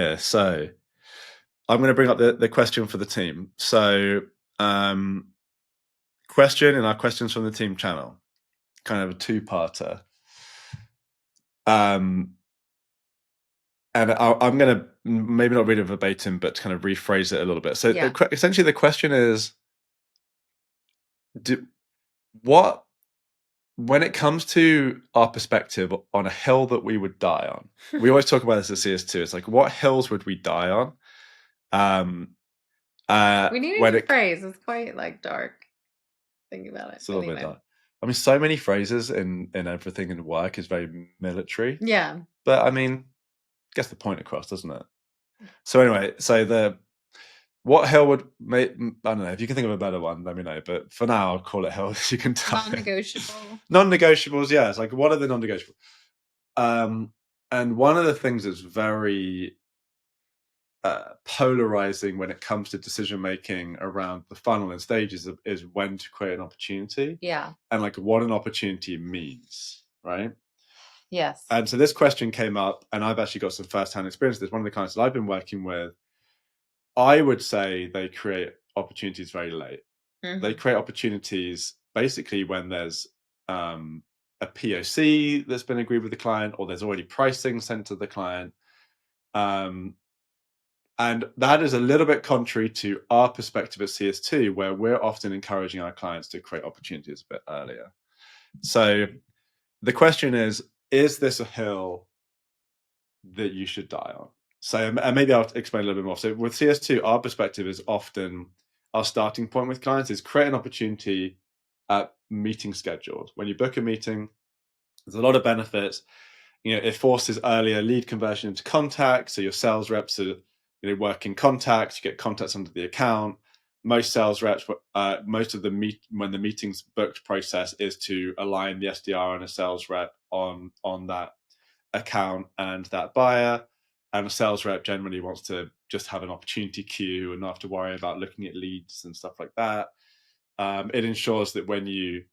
here. So I'm going to bring up the question for the team. So question in our questions from the team channel, kind of a two-parter. And I'm going to maybe not read it verbatim, but kind of rephrase it a little bit. So Yeah. essentially the question is, when it comes to our perspective on a hill that we would die on, we always talk about this at CS2. It's like, what hills would we die on? We need a When new it phrase. It's quite like dark. Think about it. It's a little bit Anyway. dark. I mean, so many phrases in everything in work is very military. Yeah. But I mean, gets the point across, doesn't it? So anyway, what hill would make, I don't know, if you can think of a better one, let me know. But for now, I'll call it hill. You can tell. Non-negotiable. Non-negotiables, yeah. It's like, what are the non-negotiables? And one of the things that's very polarizing when it comes to decision making around the funnel and stages is when to create an opportunity. Yeah. And like what an opportunity means, right? Yes. And so this question came up, and I've actually got some first-hand experience with this. One of the clients that I've been working with, I would say they create opportunities very late. They create opportunities basically when there's a POC that's been agreed with the client, or there's already pricing sent to the client. And that is a little bit contrary to our perspective at CS2, where we're often encouraging our clients to create opportunities a bit earlier. So the question is this a hill that you should die on? So, and maybe I'll explain a little bit more. So with CS2, our perspective is often our starting point with clients is create an opportunity at meeting scheduled. When you book a meeting, there's a lot of benefits. It forces earlier lead conversion into contacts. So your sales reps are work in contacts, you get contacts under the account. Most sales reps, most of when the meeting's booked process is to align the SDR and a sales rep on that account and that buyer. And a sales rep generally wants to just have an opportunity queue and not have to worry about looking at leads and stuff like that. It ensures that when the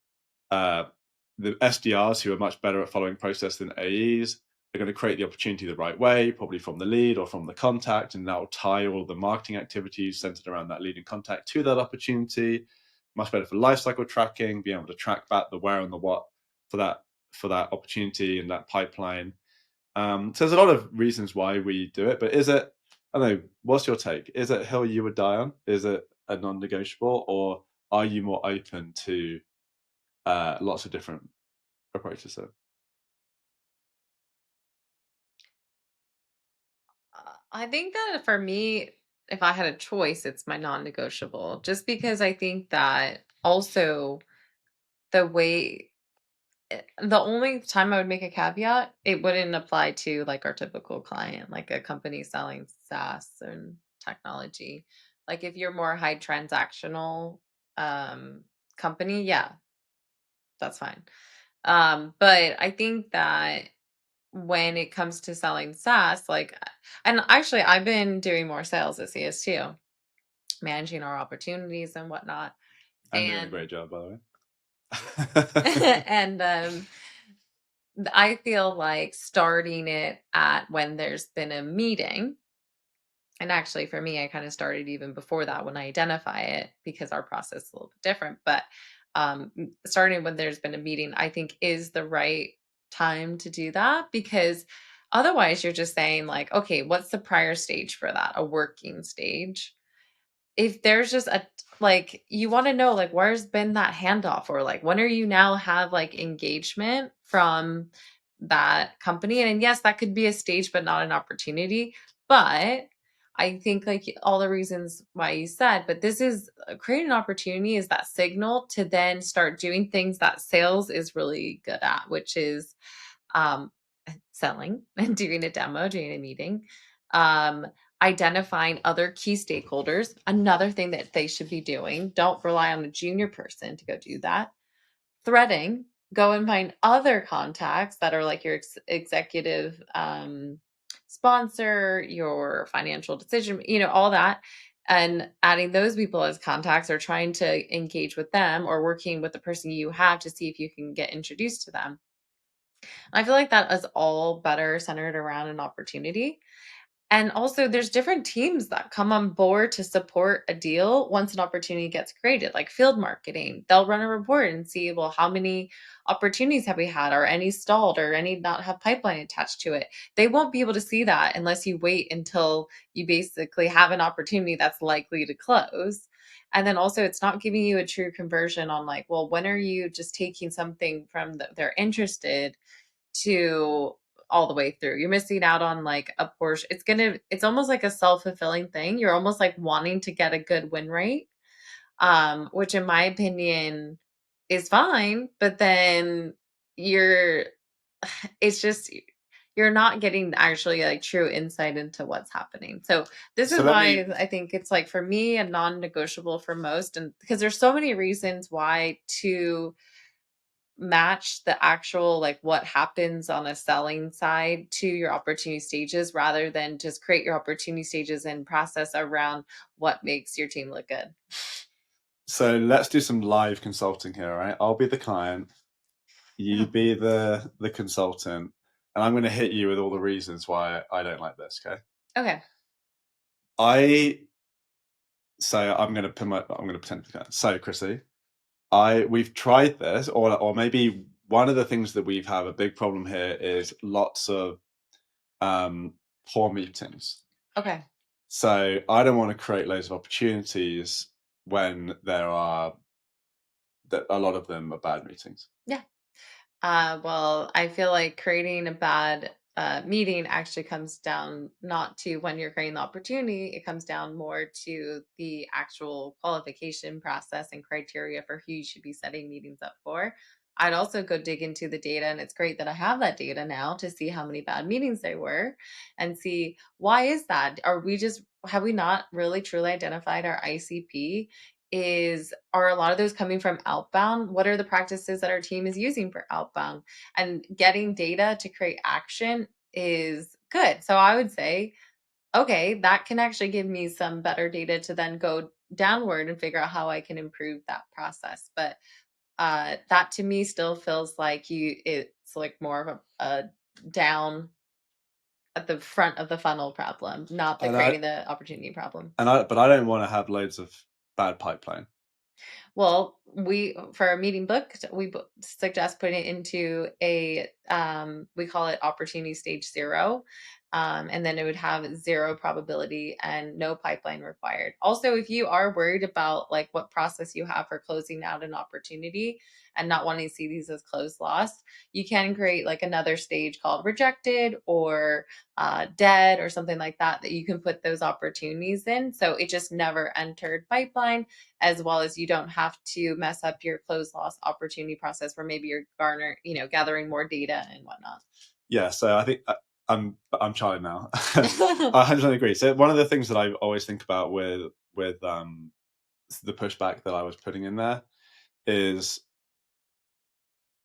SDRs, who are much better at following process than AEs, are going to create the opportunity the right way, probably from the lead or from the contact, and that will tie all the marketing activities centered around that lead and contact to that opportunity. Much better for lifecycle tracking, being able to track back the where and the what for that opportunity and that pipeline. So there's a lot of reasons why we do it, but is it, I don't know, what's your take? Is it a hill you would die on? Is it a non-negotiable, or are you more open to lots of different approaches to it? I think that for me, if I had a choice, it's my non-negotiable. Just because I think that also the way the only time I would make a caveat, it wouldn't apply to like our typical client, like a company selling SaaS and technology. Like if you're more high transactional company, yeah, that's fine. But I think that when it comes to selling SaaS, and actually I've been doing more sales at CS2, managing our opportunities and whatnot. I'm doing a great job, by the way. And I feel like starting it at when there's been a meeting, and actually for me, I kind of started even before that when I identify it because our process is a little bit different. But starting when there's been a meeting, I think is the right time to do that, because otherwise you're just saying like, okay, what's the prior stage for that? A working stage. If there's just like you want to know like where's been that handoff, or like when are you now have like engagement from that company, and yes, that could be a stage but not an opportunity. But I think like all the reasons why you said, but this is create an opportunity is that signal to then start doing things that sales is really good at, which is um selling and doing a demo, doing a meeting, um identifying other key stakeholders, another thing that they should be doing. Don't rely on a junior person to go do that. Threading, go and find other contacts that are like your executive sponsor, your financial decision, all that, and adding those people as contacts, or trying to engage with them, or working with the person you have to see if you can get introduced to them. I feel like that is all better centered around an opportunity. And also, there's different teams that come on board to support a deal once an opportunity gets created, like field marketing. They'll run a report and see, well, how many opportunities have we had? Are any stalled or any not have pipeline attached to it? They won't be able to see that unless you wait until you basically have an opportunity that's likely to close. And then also, it's not giving you a true conversion on like, well, when are you just taking something from they're interested to all the way through. You're missing out on like a portion. It's almost like a self-fulfilling thing. You're almost like wanting to get a good win rate. Which in my opinion is fine, but then you're it's just you're not getting actually like true insight into what's happening. So this So is let me why I think it's like for me a non-negotiable for most, and because there's so many reasons why to match the actual like what happens on a selling side to your opportunity stages rather than just create your opportunity stages and process around what makes your team look good. so let's do some live consulting here, all right? I'll be the client, you Yeah. be the consultant, and I'm going to hit you with all the reasons why I don't like this. Okay. Okay. I so I'm going to pretend to be the client. So Chrissy, we've tried this, or maybe one of the things that we've have a big problem here is lots of um, poor meetings. Okay. So I don't want to create loads of opportunities when there are that a lot of them are bad meetings. Yeah. Well, I feel like creating a bad meeting actually comes down not to when you're creating the opportunity, it comes down more to the actual qualification process and criteria for who you should be setting meetings up for. I'd also go dig into the data, and it's great that I have that data now to see how many bad meetings there were and see why is that? Have we not really truly identified our ICP? Are a lot of those coming from outbound? What are the practices that our team is using for outbound? And getting data to create action is good. So I would say, okay, that can actually give me some better data to then go downward and figure out how I can improve that process. But that to me still feels like it's like more of a down at the front of the funnel problem, not the And I creating the opportunity problem. but I don't want to have loads of bad pipeline. Well, we for our meeting book, suggest putting it into a we call it opportunity stage 0. And then it would have 0 probability and no pipeline required. Also, if you are worried about like what process you have for closing out an opportunity and not wanting to see these as closed lost, you can create like another stage called rejected or dead or something like that you can put those opportunities in. So it just never entered pipeline, as well as you don't have to mess up your close loss opportunity process where maybe you're gathering more data and whatnot. Yeah, so I think I'm Charlie now. I 100% agree. So one of the things that I always think about with the pushback that I was putting in there is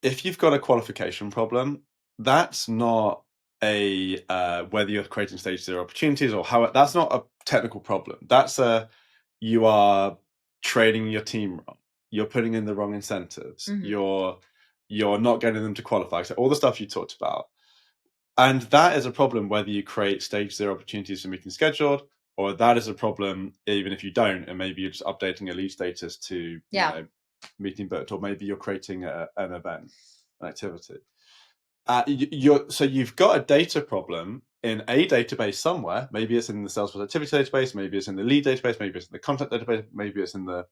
if you've got a qualification problem, that's not a whether you're creating stage 0 opportunities or how that's not a technical problem. That's a you are training your team wrong. You're putting in the wrong incentives. Hmm. You're not getting them to qualify. So all the stuff you talked about. And that is a problem whether you create stage 0 opportunities for meeting scheduled, or that is a problem even if you don't, and maybe you're just updating a lead status to, Yeah. meeting booked, or maybe you're creating an event, an activity. So you've got a data problem in a database somewhere. Maybe it's in the Salesforce activity database, maybe it's in the lead database, maybe it's in the content database, maybe it's in the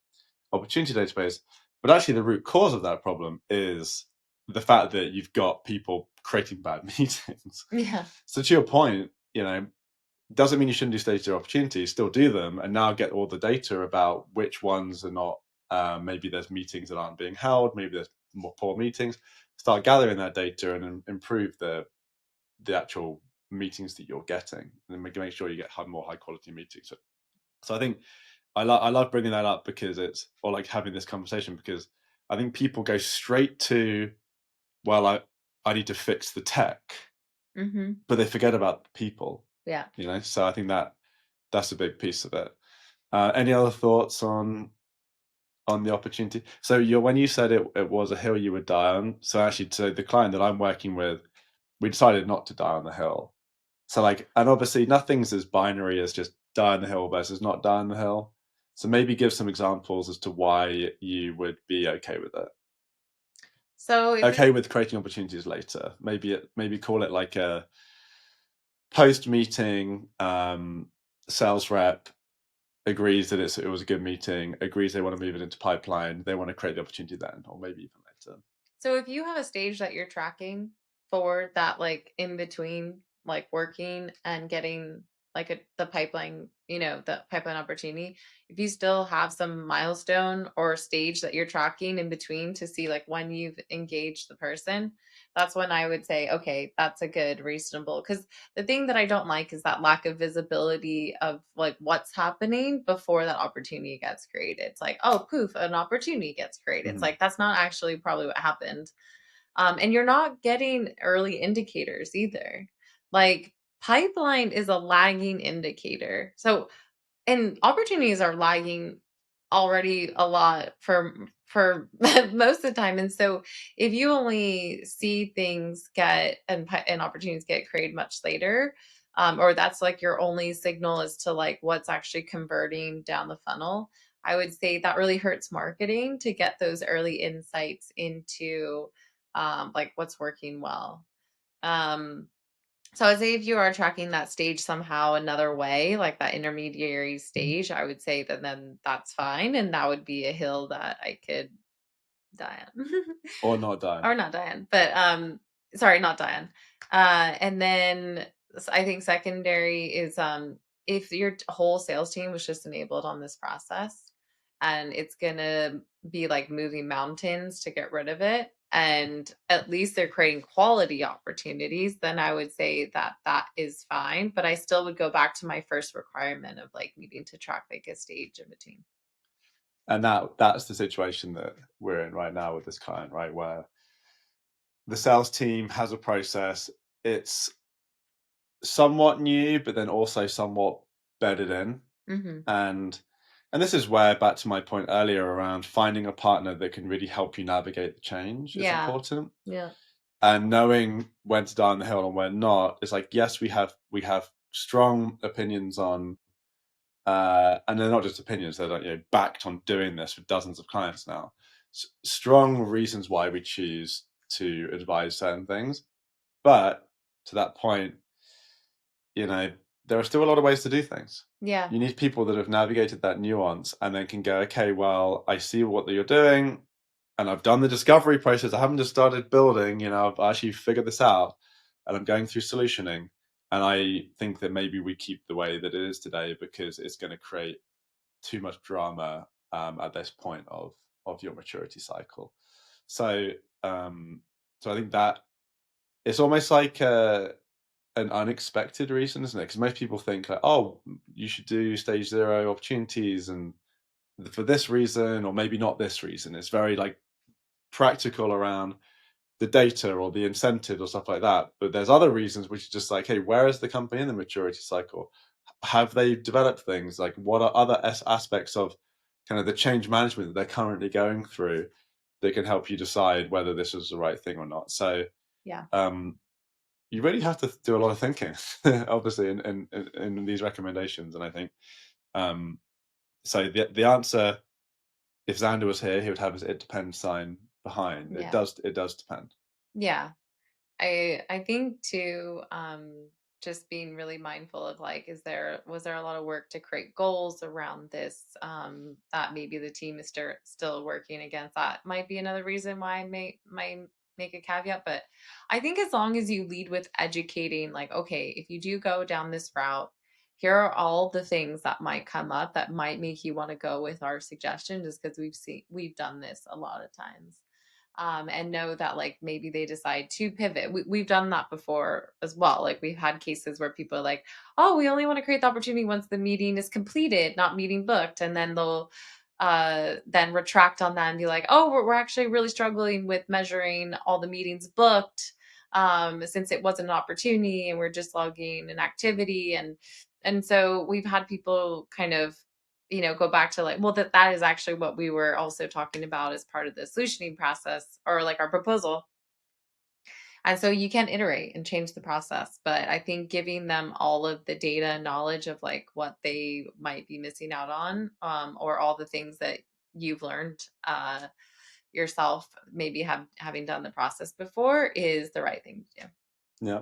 opportunity database. But actually, the root cause of that problem is the fact that you've got people creating bad meetings. Yeah. So to your point, doesn't mean you shouldn't do stage 0 opportunities. Still do them, and now get all the data about which ones are not. Maybe there's meetings that aren't being held. Maybe there's more poor meetings. Start gathering that data and improve the actual meetings that you're getting, and make sure you get more high quality meetings. So I think I love bringing that up because or like having this conversation because I think people go straight to, well, I need to fix the tech, Hmm. but they forget about the people. Yeah. So I think that's a big piece of it. Any other thoughts on the opportunity? So when you said it was a hill you would die on. So actually, to the client that I'm working with, we decided not to die on the hill. So like, and obviously nothing's as binary as just die on the hill versus not die on the hill. So maybe give some examples as to why you would be okay with it. So if Okay it with creating opportunities later. Maybe call it like a post meeting sales rep agrees that it was a good meeting, agrees they want to move it into pipeline, they want to create the opportunity then, or maybe even later. So if you have a stage that you're tracking for that, like in between, like working and getting like the pipeline, the pipeline opportunity, if you still have some milestone or stage that you're tracking in between to see like when you've engaged the person, that's when I would say, okay, that's a good reasonable. Because the thing that I don't like is that lack of visibility of like what's happening before that opportunity gets created. It's like, oh, poof, an opportunity gets created. It's Mhm. like, that's not actually probably what happened. And you're not getting early indicators either. Like, pipeline is a lagging indicator. So, and opportunities are lagging already a lot for most of the time. And so if you only see things get and opportunities get created much later, or that's like your only signal as to like what's actually converting down the funnel, I would say that really hurts marketing to get those early insights into like what's working well. um so I'd say if you are tracking that stage somehow another way, like that intermediary stage, I would say that then that's fine. And that would be a hill that I could die on. Or not die. Or not Diane, but sorry, not Diane. And then I think secondary is if your whole sales team was just enabled on this process and it's gonna be like moving mountains to get rid of it, and at least they're creating quality opportunities, then I would say that that is fine. But I still would go back to my first requirement of like needing to track like a stage in between. And that's the situation that we're in right now with this client, right? Where the sales team has a process. It's somewhat new, but then also somewhat bedded in. Hmm. And and this is where, back to my point earlier around finding a partner that can really help you navigate the change is Yeah. important. Yeah. And knowing when to die on the hill and when not is like, yes, we have strong opinions on and they're not just opinions, they're like, backed on doing this with dozens of clients now. Strong reasons why we choose to advise certain things. But to that point, you know, there are still a lot of ways to do things. Yeah. You need people that have navigated that nuance and then can go, okay, well, I see what you're doing and I've done the discovery process. I haven't just started building, I've actually figured this out and I'm going through solutioning. And I think that maybe we keep the way that it is today because it's going to create too much drama at this point of your maturity cycle. So um, so I think that it's almost like an unexpected reason, isn't it? Because most people think like, oh, you should do stage zero opportunities and for this reason, or maybe not this reason. It's very like practical around the data or the incentive or stuff like that. But there's other reasons which are just like, hey, where is the company in the maturity cycle? Have they developed things? Like, what are other aspects of kind of the change management that they're currently going through that can help you decide whether this is the right thing or not? So Yeah. um, you really have to do a lot of thinking, obviously, in these recommendations. And I think um, so. The answer, if Xander was here, he would have his "it depends" sign behind. It Yeah. does depend. Yeah. I think too, just being really mindful of like, was there a lot of work to create goals around this, that maybe the team is still working against? That might be another reason why I might make a caveat. But I think as long as you lead with educating, like, okay, if you do go down this route, here are all the things that might come up that might make you want to go with our suggestion, just because we've done this a lot of times. And know that like maybe they decide to pivot. We've done that before as well. Like we've had cases where people are like, oh, we only want to create the opportunity once the meeting is completed, not meeting booked. And then they'll then retract on that and be like, oh, we're actually really struggling with measuring all the meetings booked, since it wasn't an opportunity and we're just logging an activity. And so we've had people kind of go back to like, well, that is actually what we were also talking about as part of the solutioning process or like our proposal. And so you can iterate and change the process, but I think giving them all of the data and knowledge of like what they might be missing out on, or all the things that you've learned yourself, maybe having done the process before, is the right thing to do. Yeah.